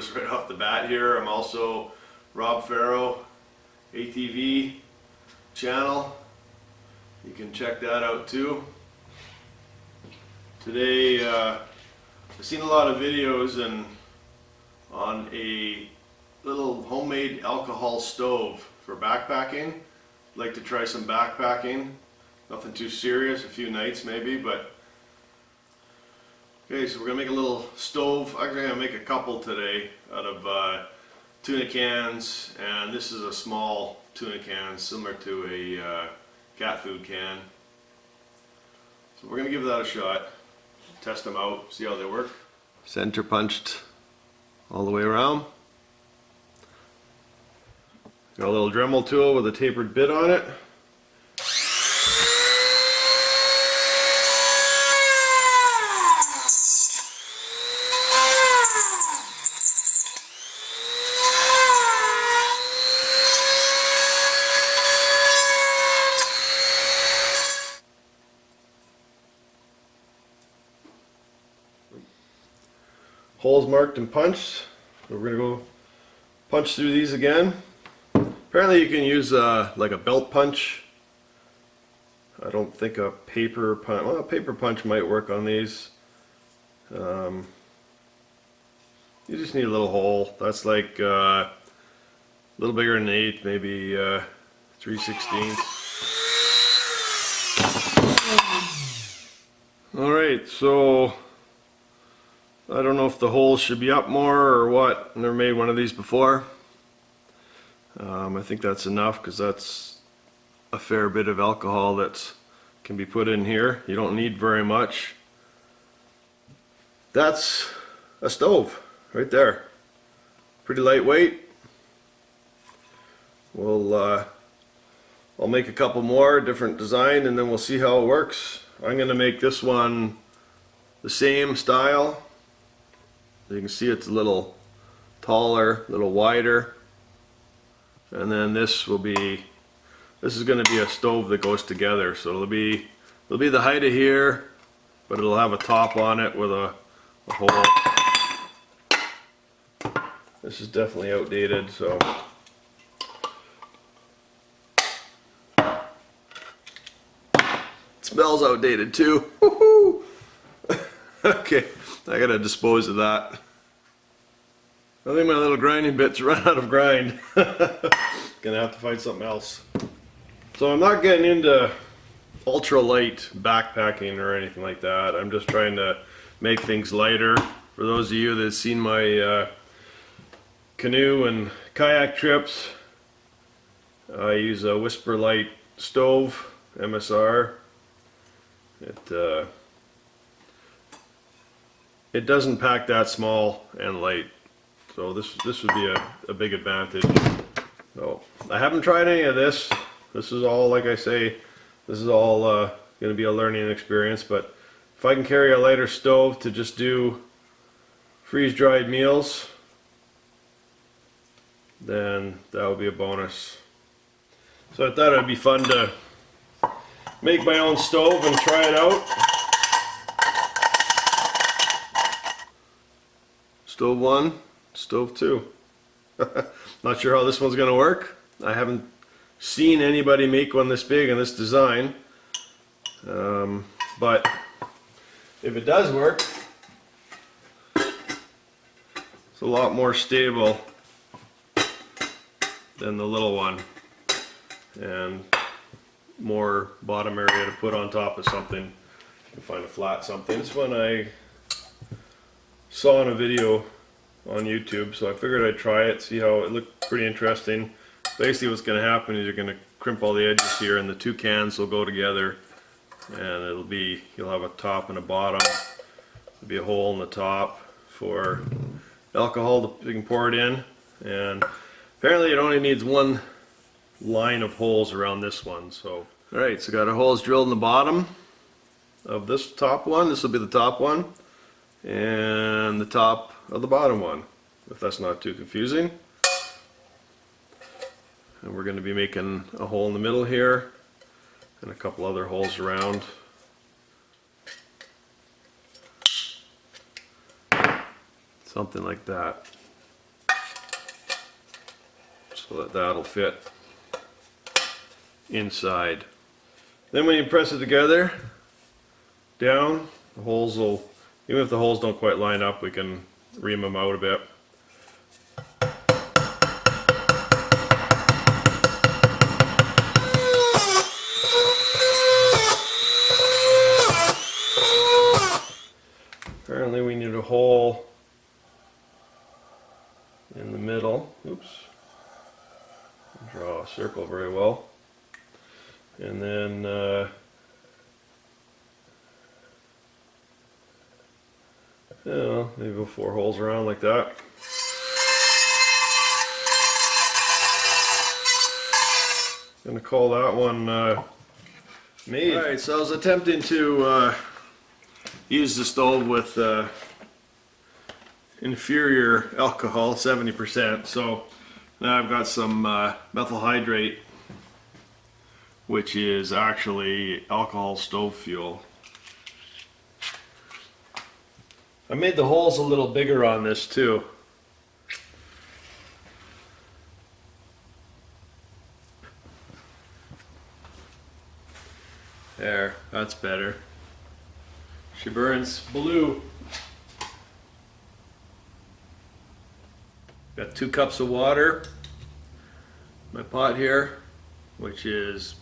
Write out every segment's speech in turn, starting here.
notice right off the bat here, I'm also Rob Farrow, ATV channel. You can check that out too. Today I've seen a lot of videos on a little homemade alcohol stove for backpacking. I'd like to try some backpacking. Nothing too serious, a few nights maybe, but okay, so we're gonna make a little stove. I'm gonna make a couple today out of tuna cans, and this is a small tuna can similar to a cat food can. So we're gonna give that a shot, test them out, see how they work. Center punched all the way around. Got a little Dremel tool with a tapered bit on it. Holes marked and punched. So we're going to go punch through these again. Apparently you can use like a belt punch. I don't think a paper punch, well, a paper punch might work on these. You just need a little hole. That's like a little bigger than an eighth, maybe 3/16. Alright, so I don't know if the holes should be up more or what. I've never made one of these before. I think that's enough because that's a fair bit of alcohol that can be put in here. You don't need very much. That's a stove right there. Pretty lightweight. I'll make a couple more, different design, and then we'll see how it works. I'm going to make this one the same style. You can see it's a little taller, a little wider. And then this is going to be a stove that goes together. So it'll be the height of here, but it'll have a top on it with a hole. This is definitely outdated, so it smells outdated too. Woohoo! Okay, I gotta dispose of that. I think my little grinding bit's run out of grind. Gonna have to find something else. So I'm not getting into ultralight backpacking or anything like that. I'm just trying to make things lighter. For those of you that have seen my canoe and kayak trips, I use a Whisper Light stove, MSR. It doesn't pack that small and light. So this would be a big advantage. So I haven't tried any of this. This is all, like I say, this is all going to be a learning experience. But if I can carry a lighter stove to just do freeze-dried meals, then that would be a bonus. So I thought it would be fun to make my own stove and try it out. Stove 1. Stove 2. Not sure how this one's going to work. I haven't seen anybody make one this big in this design. But if it does work, it's a lot more stable than the little one, and more bottom area to put on top of something. You can find a flat something. This one I saw in a video on YouTube, so I figured I'd try it, see how it looked. Pretty interesting. Basically what's going to happen is you're going to crimp all the edges here, and the two cans will go together, and you'll have a top and a bottom. There'll be a hole in the top for alcohol you can pour it in, and apparently it only needs one line of holes around this one. So alright, so got our holes drilled in the bottom of this top one. This will be the top one, and the top of the bottom one, if that's not too confusing. And we're going to be making a hole in the middle here and a couple other holes around. Something like that. so that that'll fit inside. Then when you press it together, down, the holes will, even if the holes don't quite line up, we can ream them out a bit. Apparently we need a hole in the middle. Oops. Draw a circle very well. And then I don't know, maybe go 4 holes around like that. Gonna call that one made. Alright, so I was attempting to use the stove with inferior alcohol, 70%. So now I've got some methyl hydrate, which is actually alcohol stove fuel. I made the holes a little bigger on this too. There, that's better. She burns blue. Got 2 cups of water. My pot here, which is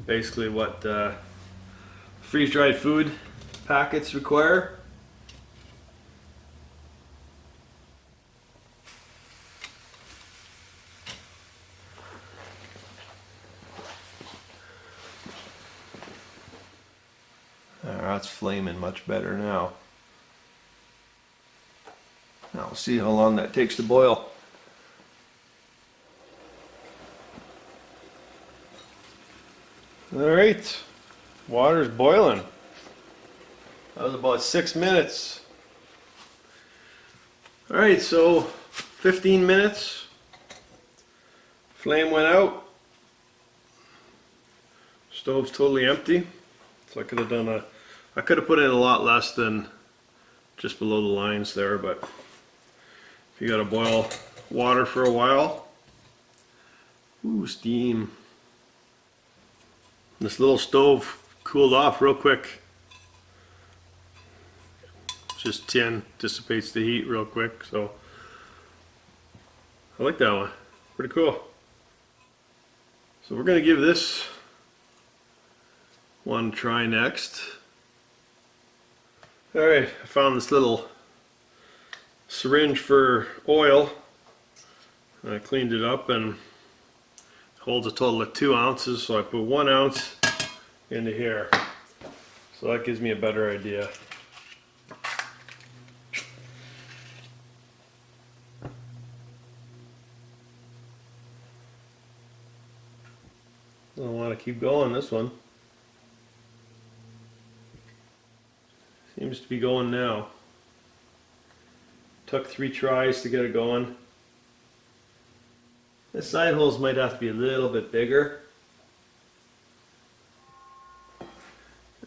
basically what freeze-dried food packets require. That's flaming much better now. Now we'll see how long that takes to boil. Alright, water's boiling. That was about 6 minutes. Alright, so 15 minutes. Flame went out. Stove's totally empty. So I could have done I could have put in a lot less than just below the lines there, but if you gotta boil water for a while. Ooh, steam. This little stove cooled off real quick. Just tin dissipates the heat real quick, so I like that one. Pretty cool. So we're gonna give this one a try next. Alright, I found this little syringe for oil. I cleaned it up and holds a total of 2 ounces, so I put 1 ounce into here. So that gives me a better idea. I don't want to keep going this one. Seems to be going now. Took 3 tries to get it going. The side holes might have to be a little bit bigger.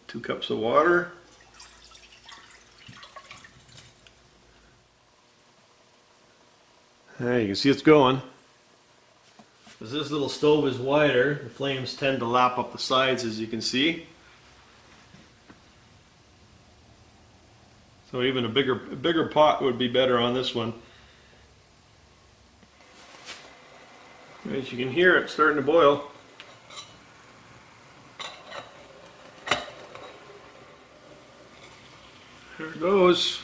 2 cups of water. There, you can see it's going. As this little stove is wider, the flames tend to lap up the sides, as you can see. So even a bigger pot would be better on this one. As you can hear it starting to boil. There it goes.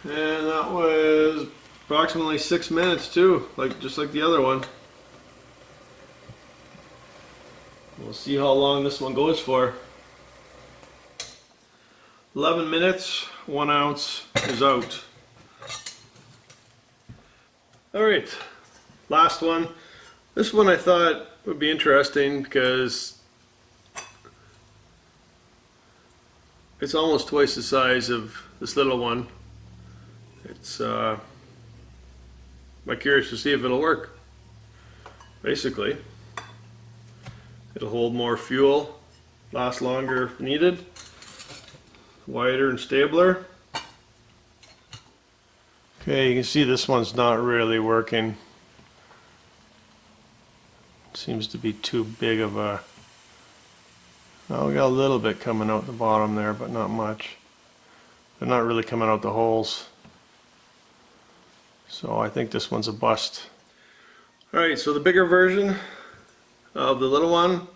And that was approximately 6 minutes too, just like the other one. We'll see how long this one goes for. 11 minutes, 1 ounce is out. Alright, last one. This one I thought would be interesting because it's almost twice the size of this little one. It's I'm curious to see if it'll work. Basically, it'll hold more fuel, last longer if needed. Wider and stabler. Okay, you can see this one's not really working. seems to be too big of a, well, we got a little bit coming out the bottom there, but not much. They're not really coming out the holes. So I think this one's a bust. Alright, so the bigger version of the little one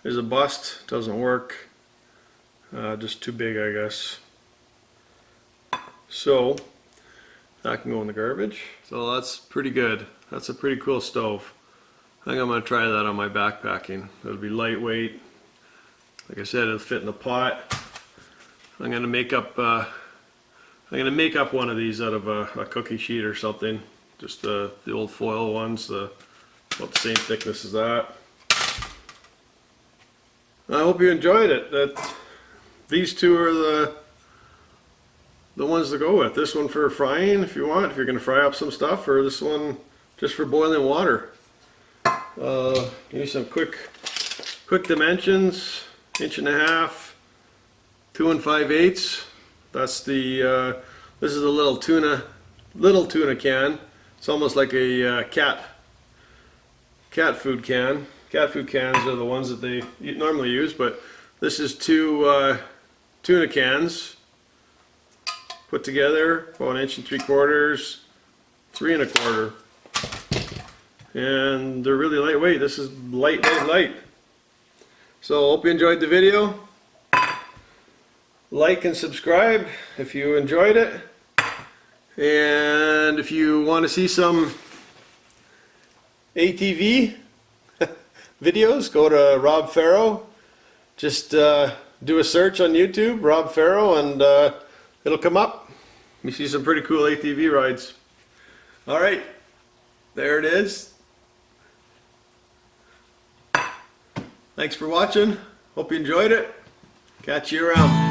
is a bust. Doesn't work. Just too big, I guess. So that can go in the garbage. So that's pretty good. That's a pretty cool stove. I think I'm going to try that on my backpacking. It'll be lightweight. Like I said, it'll fit in the pot. I'm going to make up one of these out of a cookie sheet or something. Just the old foil ones, about the same thickness as that. I hope you enjoyed it. These two are the ones to go with. This one for frying if you want, if you're going to fry up some stuff, or this one just for boiling water. Give you some quick dimensions: 1.5 inches, 2 5/8. That's the this is a little tuna can. It's almost like a cat food can. Cat food cans are the ones that they normally use, but this is 2 tuna cans put together, about 1 3/4, 3 1/4, and they're really lightweight. This is light. So hope you enjoyed the video. Like and subscribe if you enjoyed it, and if you want to see some ATV videos, go to Rob Farrow. Just do a search on YouTube, Rob Farrow, and it'll come up. You see some pretty cool ATV rides. Alright, there it is. Thanks for watching. Hope you enjoyed it. Catch you around.